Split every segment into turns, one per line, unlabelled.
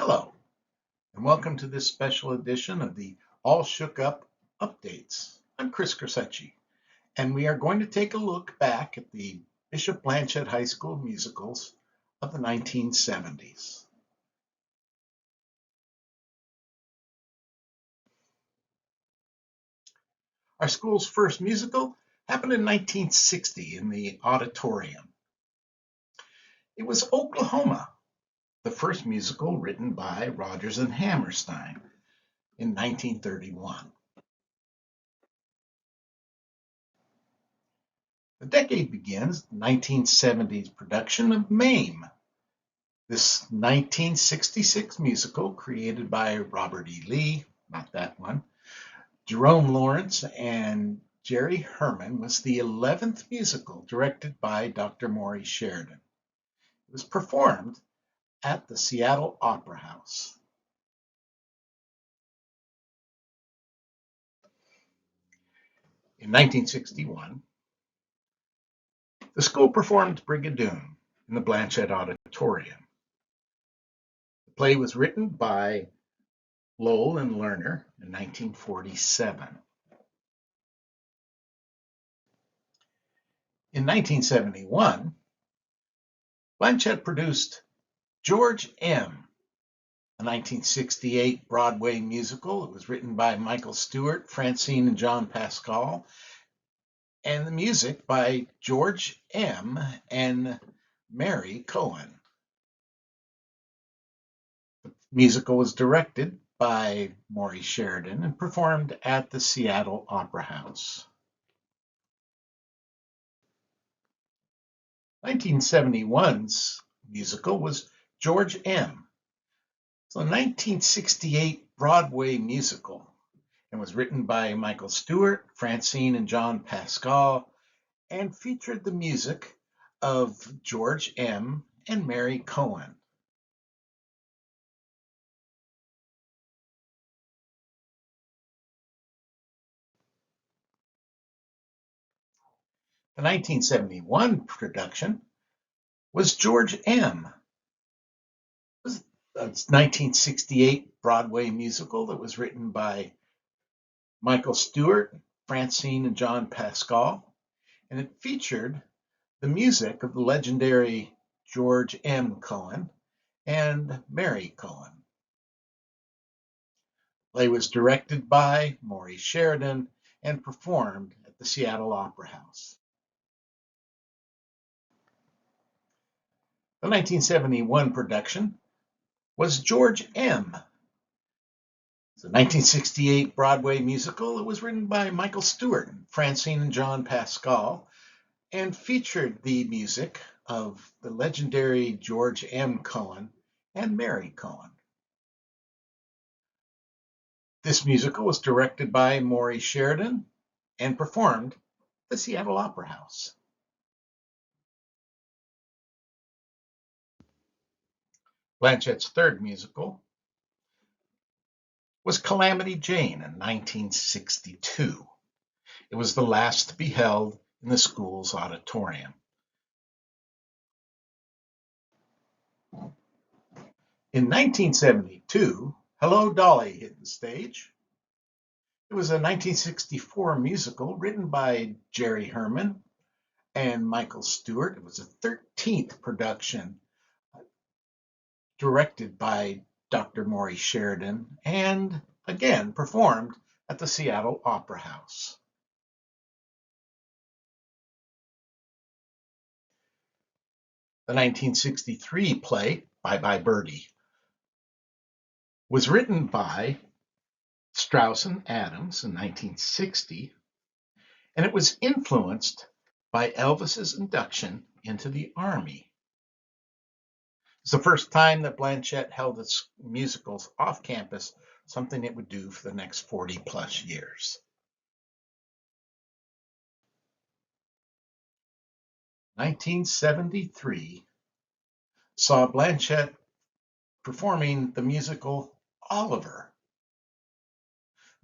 Hello, and welcome to this special edition of the All Shook Up Updates. I'm Chris Crisecci, and we are going to take a look back at the Bishop Blanchett High School musicals of the 1970s. Our school's first musical happened in 1960 in the auditorium. It was Oklahoma, the first musical written by Rodgers and Hammerstein in 1931. The decade begins the 1970s production of MAME. This 1966 musical, created by Robert E. Lee, not that one, Jerome Lawrence, and Jerry Herman, was the 11th musical directed by Dr. Maury Sheridan. It was performed at the Seattle Opera House. In 1961, the school performed Brigadoon in the Blanchett Auditorium. The play was written by Lowell and Lerner in 1947. In 1971, Blanchett produced George M., a 1968 Broadway musical. It was written by Michael Stewart, Francine and John Pascal, and the music by George M. and Mary Cohen. The musical was directed by Maury Sheridan and performed at the Seattle Opera House. 1971's musical was George M. It's a 1968 Broadway musical and was written by Michael Stewart, Francine and John Pascal, and featured the music of George M. and Mary Cohen. The 1971 production was George M. It was a 1968 Broadway musical that was written by Michael Stewart, Francine and John Pascal, and it featured the music of the legendary George M. Cohen and Mary Cohen. The play was directed by Maury Sheridan and performed at the Seattle Opera House. The 1971 production was George M. It's a 1968 Broadway musical. It was written by Michael Stewart, Francine and John Pascal, and featured the music of the legendary George M. Cohen and Mary Cohen. This musical was directed by Maury Sheridan and performed at the Seattle Opera House. Blanchett's third musical was Calamity Jane in 1962. It was the last to be held in the school's auditorium. In 1972, Hello, Dolly hit the stage. It was a 1964 musical written by Jerry Herman and Michael Stewart. It was a 13th production directed by Dr. Maury Sheridan and again performed at the Seattle Opera House. The 1963 play, Bye Bye Birdie, was written by Strauss and Adams in 1960, and it was influenced by Elvis's induction into the Army. It's the first time that Blanchett held its musicals off campus, something it would do for the next 40 plus years. 1973 saw Blanchett performing the musical Oliver.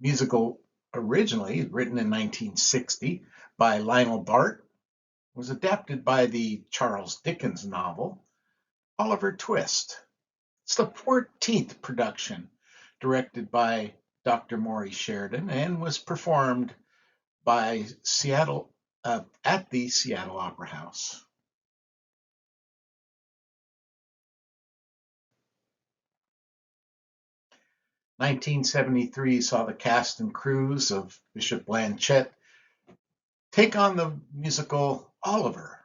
Musical originally written in 1960 by Lionel Bart, was adapted by the Charles Dickens novel Oliver Twist. It's the 14th production directed by Dr. Maury Sheridan and was performed by Seattle at the Seattle Opera House. (1973) saw the cast and crews of Bishop Blanchett take on the musical Oliver.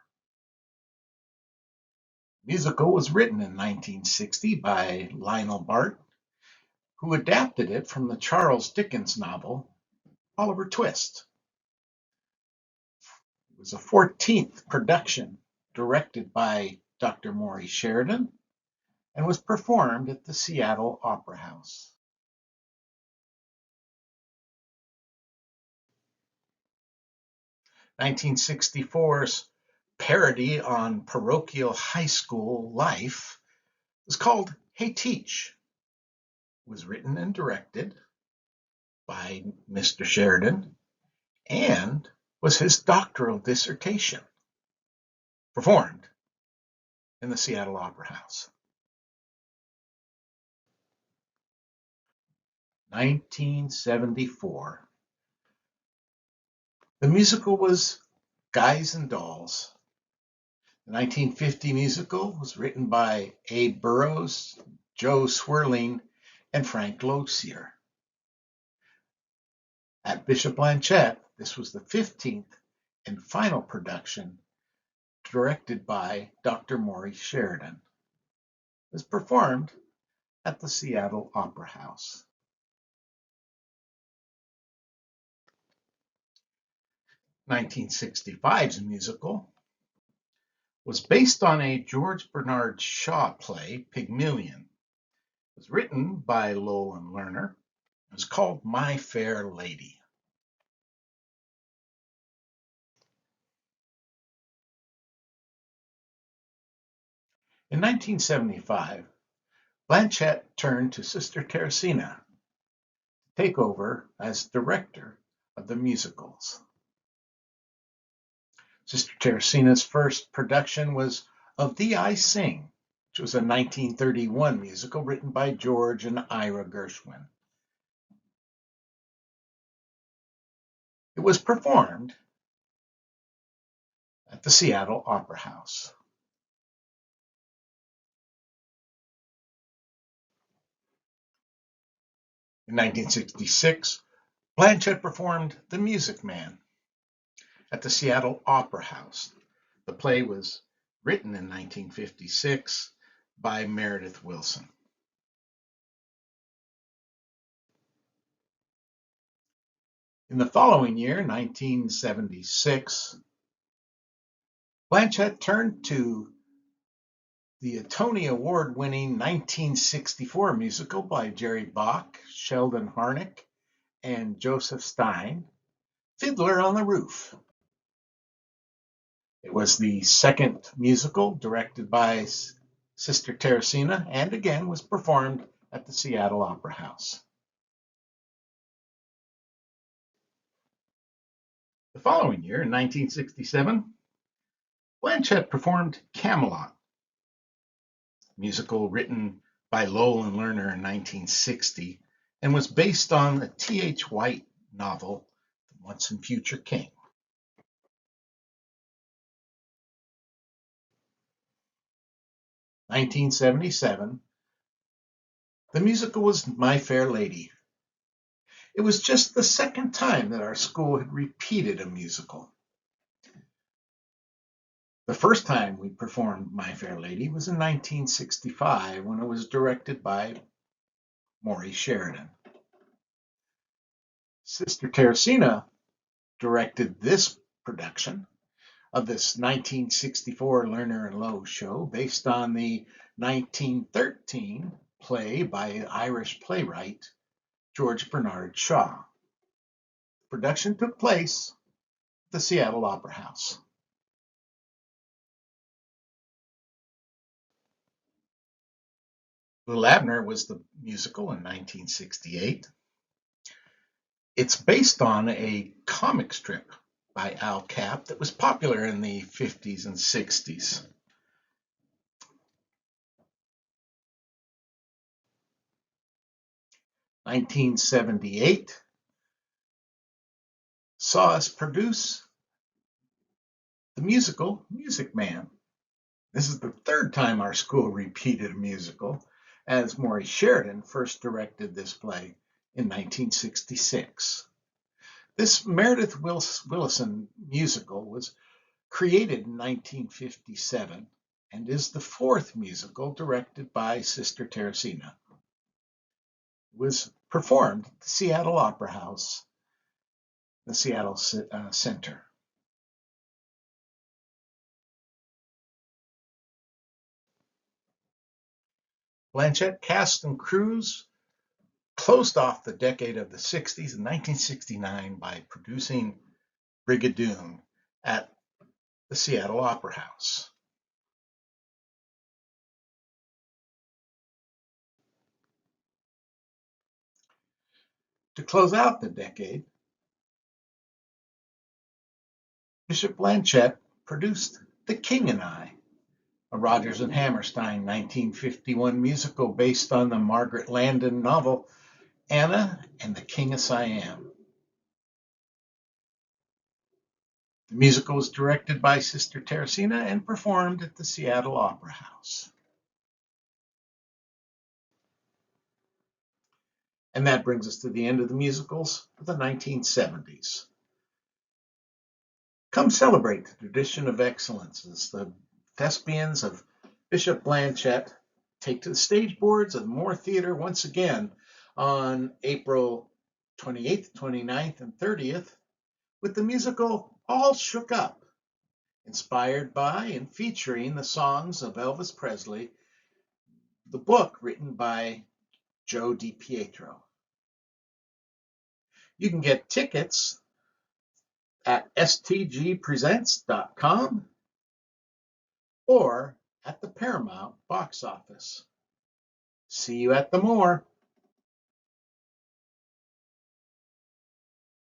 The musical was written in 1960 by Lionel Bart, who adapted it from the Charles Dickens novel Oliver Twist. It was a 14th production directed by Dr. Maury Sheridan and was performed at the Seattle Opera House. 1964's parody on parochial high school life was called Hey Teach. It was written and directed by Mr. Sheridan and was his doctoral dissertation, performed in the Seattle Opera House. 1974. The musical was Guys and Dolls. The 1950 musical was written by Abe Burrows, Joe Swirling, and Frank Lozier. At Bishop Blanchett, this was the 15th and final production directed by Dr. Maury Sheridan. It was performed at the Seattle Opera House. 1965's musical was based on a George Bernard Shaw play, Pygmalion. It was written by Lowell and Lerner. It was called My Fair Lady. In 1975, Blanchett turned to Sister Teresina to take over as director of the musicals. Sister Teresina's first production was Of Thee I Sing, which was a 1931 musical written by George and Ira Gershwin. It was performed at the Seattle Opera House. In 1966, Blanchett performed The Music Man at the Seattle Opera House. The play was written in 1956 by Meredith Willson. In the following year, 1976, Blanchett turned to the Tony Award-winning 1964 musical by Jerry Bach, Sheldon Harnick, and Joseph Stein, Fiddler on the Roof. It was the second musical directed by Sister Teresina and again was performed at the Seattle Opera House. The following year, in 1967, Blanchett performed Camelot, a musical written by Lowell and Lerner in 1960 and was based on the T.H. White novel, The Once and Future King. In 1977, the musical was My Fair Lady. It was just the second time that our school had repeated a musical. The first time we performed My Fair Lady was in 1965 when it was directed by Maury Sheridan. Sister Teresina directed this production of this 1964 Lerner and Lowe show based on the 1913 play by Irish playwright George Bernard Shaw. The production took place at the Seattle Opera House. Little Abner was the musical in 1968. It's based on a comic strip by Al Capp that was popular in the 50s and 60s. 1978 saw us produce the musical Music Man. This is the third time our school repeated a musical, as Maury Sheridan first directed this play in 1966. This Meredith Willison musical was created in 1957 and is the fourth musical directed by Sister Teresina. It was performed at the Seattle Opera House, the Seattle Center. Blanchett cast and crews closed off the decade of the 60s in 1969 by producing Brigadoon at the Seattle Opera House. To close out the decade, Bishop Blanchett produced The King and I, a Rodgers and Hammerstein 1951 musical based on the Margaret Landon novel Anna and the King of Siam. The musical was directed by Sister Teresina and performed at the Seattle Opera House. And that brings us to the end of the musicals of the 1970s. Come celebrate the tradition of excellence as the thespians of Bishop Blanchett take to the stage boards of Moore Theater once again on April 28th, 29th, and 30th with the musical All Shook Up, inspired by and featuring the songs of Elvis Presley, the book written by Joe DiPietro. You can get tickets at stgpresents.com or at the Paramount box office. See you at the Moore.